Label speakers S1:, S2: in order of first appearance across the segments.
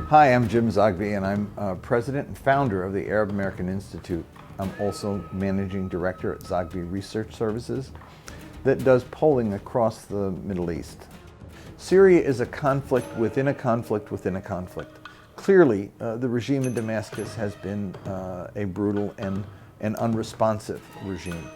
S1: Hi, I'm Jim Zogby, and I'm president and founder of the Arab American Institute. I'm also managing director at Zogby Research Services that does polling across the Middle East. Syria is a conflict within a conflict within a conflict. Clearly, the regime in Damascus has been a brutal and unresponsive regime.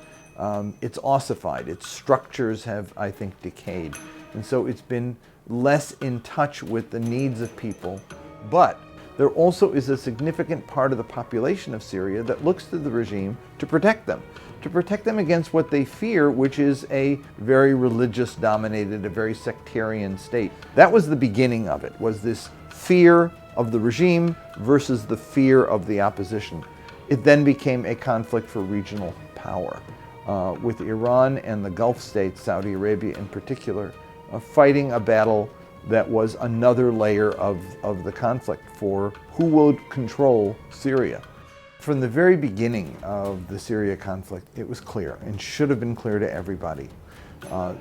S1: It's ossified. Its structures have, I think, decayed. And so it's been less in touch with the needs of people. But there also is a significant part of the population of Syria that looks to the regime to protect them against what they fear, which is a very religious dominated, a very sectarian state. That was the beginning of it, was this fear of the regime versus the fear of the opposition. It then became a conflict for regional power, with Iran and the Gulf states, Saudi Arabia in particular, fighting a battle that was another layer of the conflict for who would control Syria. From the very beginning of the Syria conflict, it was clear, and should have been clear to everybody,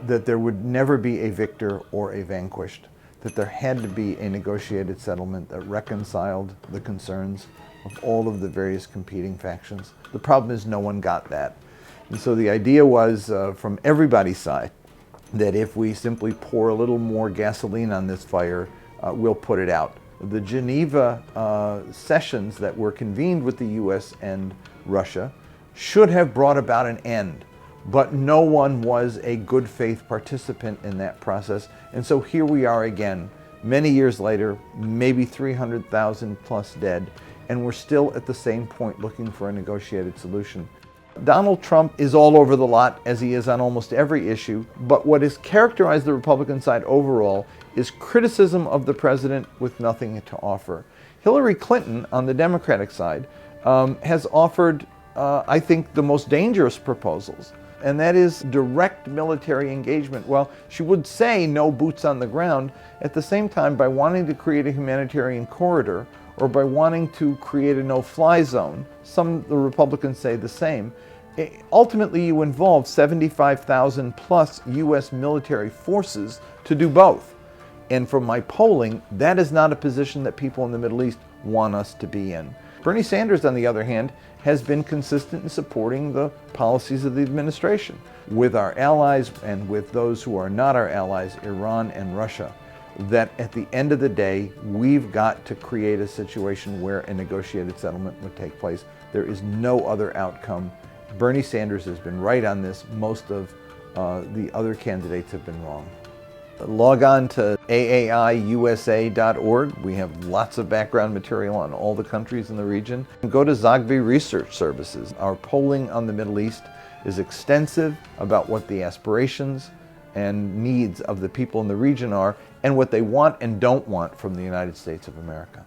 S1: that there would never be a victor or a vanquished, that there had to be a negotiated settlement that reconciled the concerns of all of the various competing factions. The problem is no one got that. And so the idea was, from everybody's side, that if we simply pour a little more gasoline on this fire, we'll put it out. The Geneva sessions that were convened with the US and Russia should have brought about an end, but no one was a good faith participant in that process. And so here we are again, many years later, maybe 300,000 plus dead, and we're still at the same point looking for a negotiated solution. Donald Trump is all over the lot, as he is on almost every issue, but what has characterized the Republican side overall is criticism of the president with nothing to offer. Hillary Clinton, on the Democratic side, has offered, I think, the most dangerous proposals, and that is direct military engagement. Well, she would say no boots on the ground. At the same time, by wanting to create a humanitarian corridor, or by wanting to create a no-fly zone, some the Republicans say the same, ultimately you involve 75,000 plus US military forces to do both. And from my polling, that is not a position that people in the Middle East want us to be in. Bernie Sanders, on the other hand, has been consistent in supporting the policies of the administration with our allies and with those who are not our allies, Iran and Russia, that at the end of the day, we've got to create a situation where a negotiated settlement would take place. There is no other outcome. Bernie Sanders has been right on this. Most of the other candidates have been wrong. Log on to aaiusa.org. We have lots of background material on all the countries in the region. And go to Zogby Research Services. Our polling on the Middle East is extensive about what the aspirations and needs of the people in the region are, and what they want and don't want from the United States of America.